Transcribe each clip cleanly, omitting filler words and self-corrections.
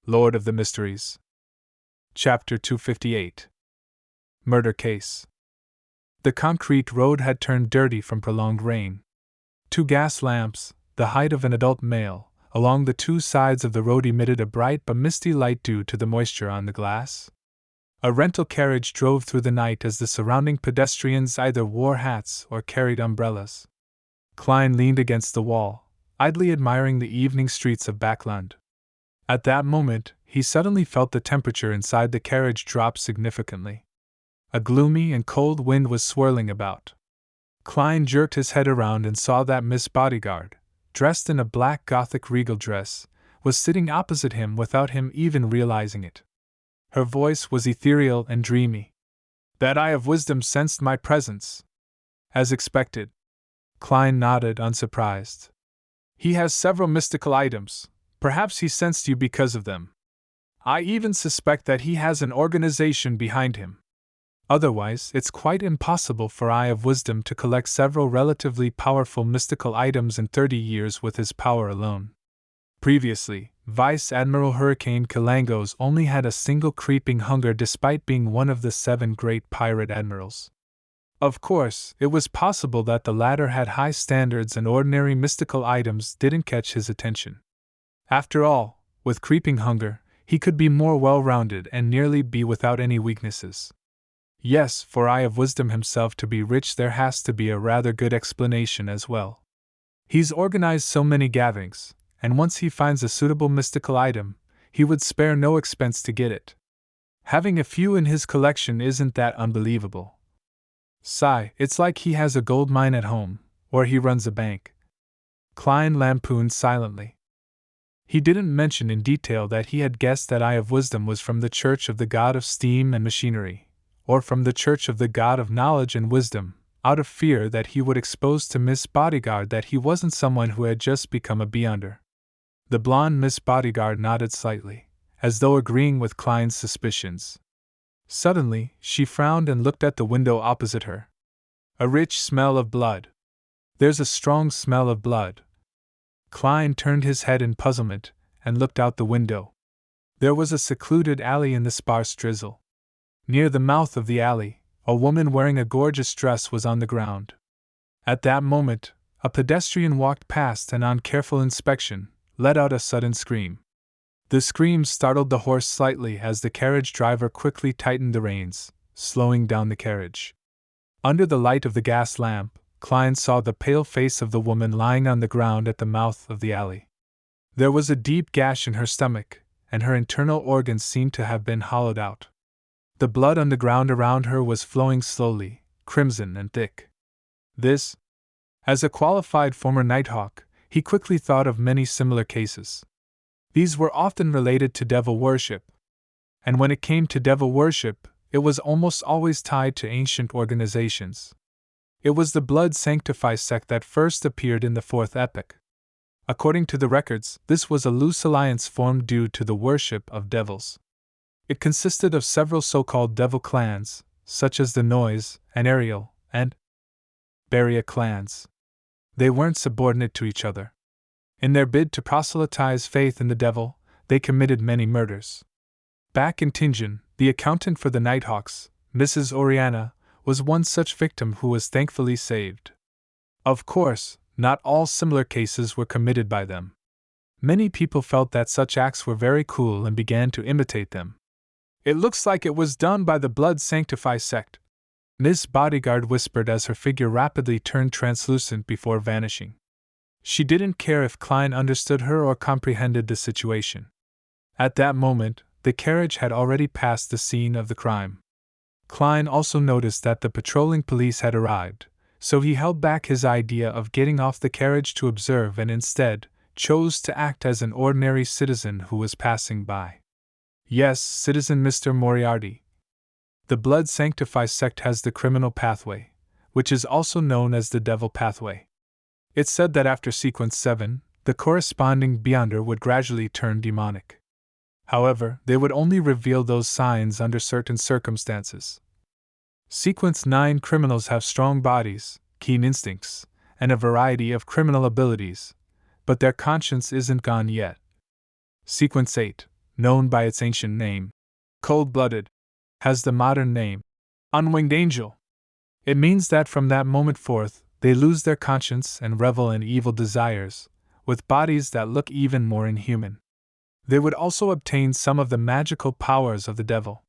Lord of the Mysteries. Chapter 258. Murder Case. The concrete road had turned dirty from prolonged rain. Two gas lamps, the height of an adult male, along the two sides of the road emitted a bright but misty light due to the moisture on the glass. A rental carriage drove through the night as the surrounding pedestrians either wore hats or carried umbrellas. Klein leaned against the wall, idly admiring the evening streets of Backlund. At that moment, he suddenly felt the temperature inside the carriage drop significantly. A gloomy and cold wind was swirling about. Klein jerked his head around and saw that Miss Bodyguard, dressed in a black Gothic regal dress, was sitting opposite him without him even realizing it. Her voice was ethereal and dreamy. That eye of wisdom sensed my presence. As expected. Klein nodded, unsurprised. He has several mystical items. Perhaps he sensed you because of them. I even suspect that he has an organization behind him. Otherwise, it's quite impossible for Eye of Wisdom to collect several relatively powerful mystical items in 30 years with his power alone. Previously, Vice Admiral Hurricane Kilangos only had a single creeping hunger despite being one of the 7 great pirate admirals. Of course, it was possible that the latter had high standards and ordinary mystical items didn't catch his attention. After all, with creeping hunger, he could be more well-rounded and nearly be without any weaknesses. Yes, for Eye of Wisdom himself to be rich there has to be a rather good explanation as well. He's organized so many gatherings, and once he finds a suitable mystical item, he would spare no expense to get it. Having a few in his collection isn't that unbelievable. Sigh, it's like he has a gold mine at home, or he runs a bank. Klein lampooned silently. He didn't mention in detail that he had guessed that Eye of Wisdom was from the Church of the God of Steam and Machinery, or from the Church of the God of Knowledge and Wisdom, out of fear that he would expose to Miss Bodyguard that he wasn't someone who had just become a beyonder. The blonde Miss Bodyguard nodded slightly, as though agreeing with Klein's suspicions. Suddenly, she frowned and looked at the window opposite her. A rich smell of blood. There's a strong smell of blood. Klein turned his head in puzzlement and looked out the window. There was a secluded alley in the sparse drizzle. Near the mouth of the alley, a woman wearing a gorgeous dress was on the ground. At that moment, a pedestrian walked past and on careful inspection, let out a sudden scream. The scream startled the horse slightly as the carriage driver quickly tightened the reins, slowing down the carriage. Under the light of the gas lamp, Klein saw the pale face of the woman lying on the ground at the mouth of the alley. There was a deep gash in her stomach, and her internal organs seemed to have been hollowed out. The blood on the ground around her was flowing slowly, crimson and thick. This? As a qualified former Nighthawk, he quickly thought of many similar cases. These were often related to devil worship. And when it came to devil worship, it was almost always tied to ancient organizations. It was the Blood Sanctify sect that first appeared in the 4th epoch. According to the records, this was a loose alliance formed due to the worship of devils. It consisted of several so-called devil clans, such as the Noise, and Ariel, and Beria clans. They weren't subordinate to each other. In their bid to proselytize faith in the devil, they committed many murders. Back in Tingen, the accountant for the Nighthawks, Mrs. Oriana, was one such victim who was thankfully saved. Of course, not all similar cases were committed by them. Many people felt that such acts were very cool and began to imitate them. It looks like it was done by the Blood Sanctify sect, Miss Bodyguard whispered as her figure rapidly turned translucent before vanishing. She didn't care if Klein understood her or comprehended the situation. At that moment, the carriage had already passed the scene of the crime. Klein also noticed that the patrolling police had arrived, so he held back his idea of getting off the carriage to observe and instead chose to act as an ordinary citizen who was passing by. Yes, Citizen Mr. Moriarty. The Blood Sanctify sect has the criminal pathway, which is also known as the devil pathway. It's said that after sequence 7, the corresponding beyonder would gradually turn demonic. However, they would only reveal those signs under certain circumstances. Sequence 9 criminals have strong bodies, keen instincts, and a variety of criminal abilities, but their conscience isn't gone yet. Sequence 8, known by its ancient name, cold-blooded, has the modern name, unwinged angel. It means that from that moment forth, they lose their conscience and revel in evil desires, with bodies that look even more inhuman. They would also obtain some of the magical powers of the devil.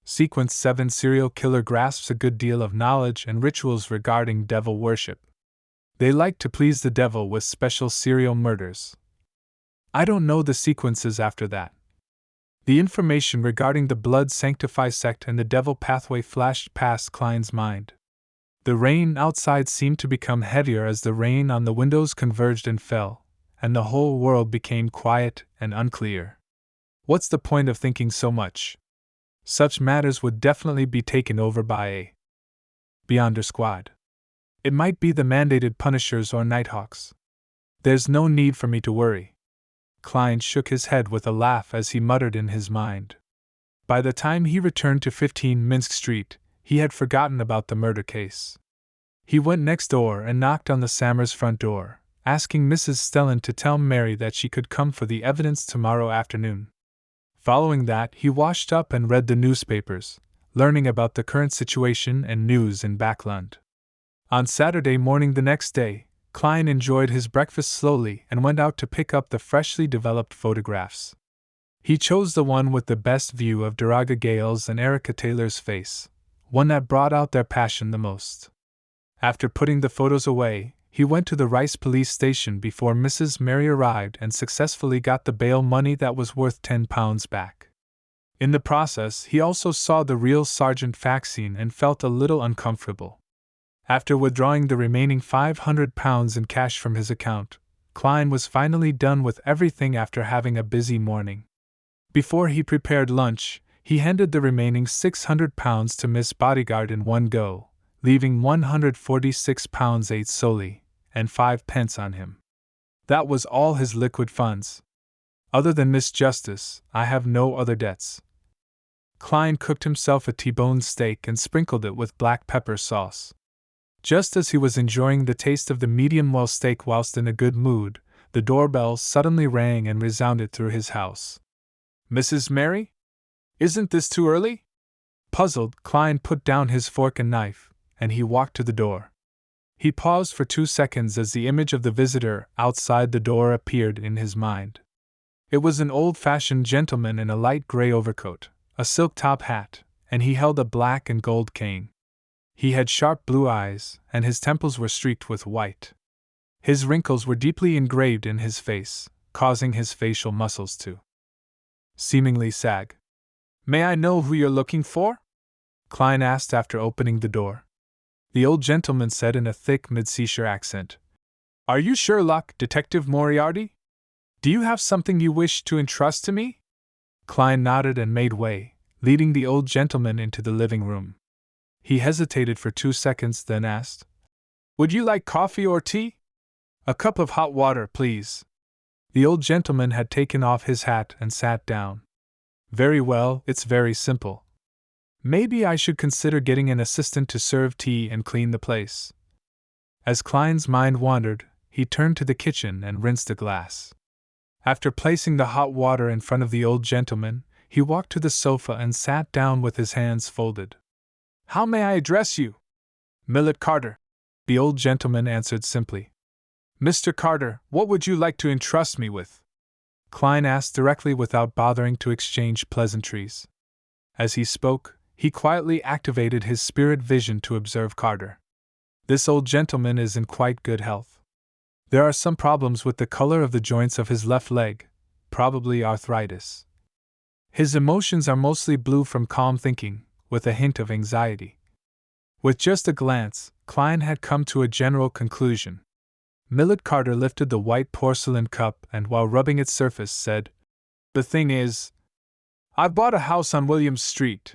Sequence 7 Serial killer grasps a good deal of knowledge and rituals regarding devil worship. They like to please the devil with special serial murders. I don't know the sequences after that. The information regarding the Blood Sanctify sect and the devil pathway flashed past Klein's mind. The rain outside seemed to become heavier as the rain on the windows converged and fell, and the whole world became quiet and unclear. What's the point of thinking so much? Such matters would definitely be taken over by a Beyonder squad. It might be the mandated Punishers or Nighthawks. There's no need for me to worry. Klein shook his head with a laugh as he muttered in his mind. By the time he returned to 15 Minsk Street, he had forgotten about the murder case. He went next door and knocked on the Sammers' front door, asking Mrs. Stellan to tell Mary that she could come for the evidence tomorrow afternoon. Following that, he washed up and read the newspapers, learning about the current situation and news in Backlund. On Saturday morning the next day, Klein enjoyed his breakfast slowly and went out to pick up the freshly developed photographs. He chose the one with the best view of Daraga Gale's and Erica Taylor's face, one that brought out their passion the most. After putting the photos away, he went to the Rice police station before Mrs. Mary arrived and successfully got the bail money that was worth £10 back. In the process, he also saw the real Sergeant Faxine and felt a little uncomfortable. After withdrawing the remaining £500 in cash from his account, Klein was finally done with everything after having a busy morning. Before he prepared lunch, he handed the remaining £600 to Miss Bodyguard in one go, leaving £146 8 solely, and 5 pence on him. That was all his liquid funds. Other than Miss Justice, I have no other debts. Klein cooked himself a T-bone steak and sprinkled it with black pepper sauce. Just as he was enjoying the taste of the medium-well steak whilst in a good mood, the doorbell suddenly rang and resounded through his house. Mrs. Mary? Isn't this too early? Puzzled, Klein put down his fork and knife, and he walked to the door. He paused for 2 seconds as the image of the visitor outside the door appeared in his mind. It was an old-fashioned gentleman in a light gray overcoat, a silk top hat, and he held a black and gold cane. He had sharp blue eyes, and his temples were streaked with white. His wrinkles were deeply engraved in his face, causing his facial muscles to seemingly sag. May I know who you're looking for? Klein asked after opening the door. The old gentleman said in a thick mid-seashore accent. Are you Sherlock, Detective Moriarty? Do you have something you wish to entrust to me? Klein nodded and made way, leading the old gentleman into the living room. He hesitated for 2 seconds, then asked, Would you like coffee or tea? A cup of hot water, please. The old gentleman had taken off his hat and sat down. Very well, it's very simple. Maybe I should consider getting an assistant to serve tea and clean the place. As Klein's mind wandered, he turned to the kitchen and rinsed a glass. After placing the hot water in front of the old gentleman, he walked to the sofa and sat down with his hands folded. How may I address you? Millet Carter, the old gentleman answered simply. Mr. Carter, what would you like to entrust me with? Klein asked directly without bothering to exchange pleasantries. As he spoke, he quietly activated his spirit vision to observe Carter. This old gentleman is in quite good health. There are some problems with the color of the joints of his left leg, probably arthritis. His emotions are mostly blue from calm thinking, with a hint of anxiety. With just a glance, Klein had come to a general conclusion. Millet Carter lifted the white porcelain cup and, while rubbing its surface, said, The thing is, I've bought a house on Williams Street.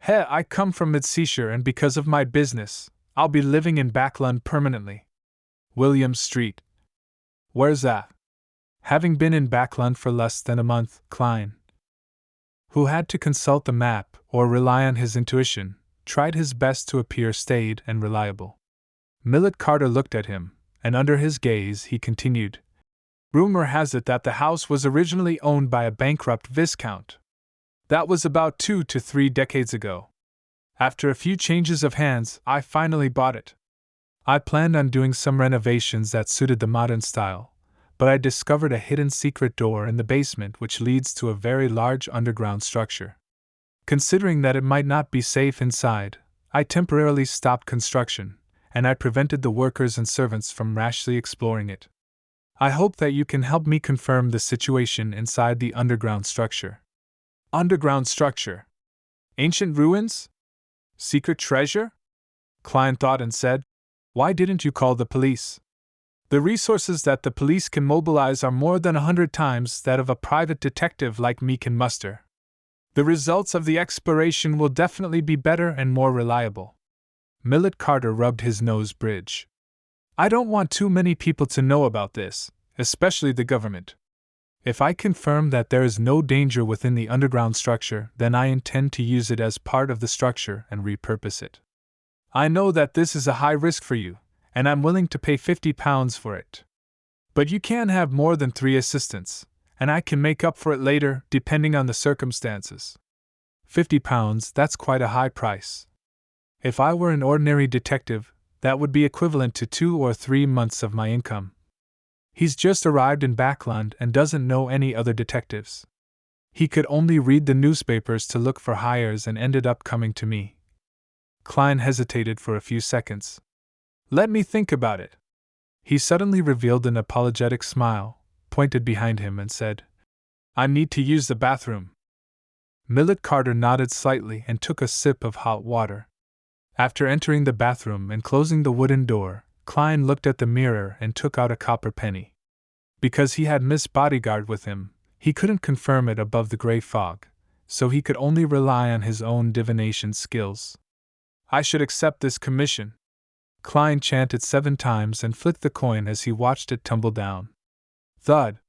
I come from Mid-Seashire, and because of my business, I'll be living in Backlund permanently. Williams Street. Where's that? Having been in Backlund for less than a month, Klein, who had to consult the map or rely on his intuition, tried his best to appear staid and reliable. Millet Carter looked at him, and under his gaze he continued, Rumor has it that the house was originally owned by a bankrupt viscount. That was about 2 to 3 decades ago. After a few changes of hands, I finally bought it. I planned on doing some renovations that suited the modern style, but I discovered a hidden secret door in the basement which leads to a very large underground structure. Considering that it might not be safe inside, I temporarily stopped construction, and I prevented the workers and servants from rashly exploring it. I hope that you can help me confirm the situation inside the underground structure. Underground structure? Ancient ruins? Secret treasure? Klein thought and said, "Why didn't you call the police? The resources that the police can mobilize are more than 100 times that of a private detective like me can muster. The results of the exploration will definitely be better and more reliable." Millet Carter rubbed his nose bridge. "I don't want too many people to know about this, especially the government. If I confirm that there is no danger within the underground structure, then I intend to use it as part of the structure and repurpose it. I know that this is a high risk for you, and I'm willing to pay £50 for it. But you can't have more than 3 assistants, and I can make up for it later, depending on the circumstances. £50, that's quite a high price. If I were an ordinary detective, that would be equivalent to 2 or 3 months of my income. He's just arrived in Backland and doesn't know any other detectives. He could only read the newspapers to look for hires and ended up coming to me." Klein hesitated for a few seconds. "Let me think about it." He suddenly revealed an apologetic smile, pointed behind him, and said, "I need to use the bathroom." Millet Carter nodded slightly and took a sip of hot water. After entering the bathroom and closing the wooden door, Klein looked at the mirror and took out a copper penny. Because he had Miss Bodyguard with him, he couldn't confirm it above the gray fog, so he could only rely on his own divination skills. "I should accept this commission." Klein chanted 7 times and flicked the coin as he watched it tumble down. Thud!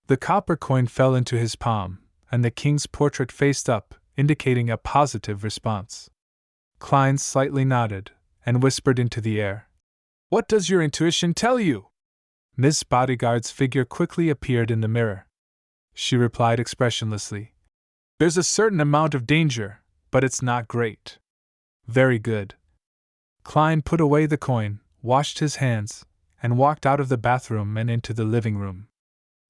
The copper coin fell into his palm, and the king's portrait faced up, indicating a positive response. Klein slightly nodded, and whispered into the air, "What does your intuition tell you?" Miss Bodyguard's figure quickly appeared in the mirror. She replied expressionlessly, "There's a certain amount of danger, but it's not great." "Very good." Klein put away the coin, washed his hands, and walked out of the bathroom and into the living room.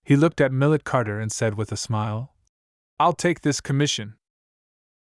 He looked at Millet Carter and said with a smile, "I'll take this commission."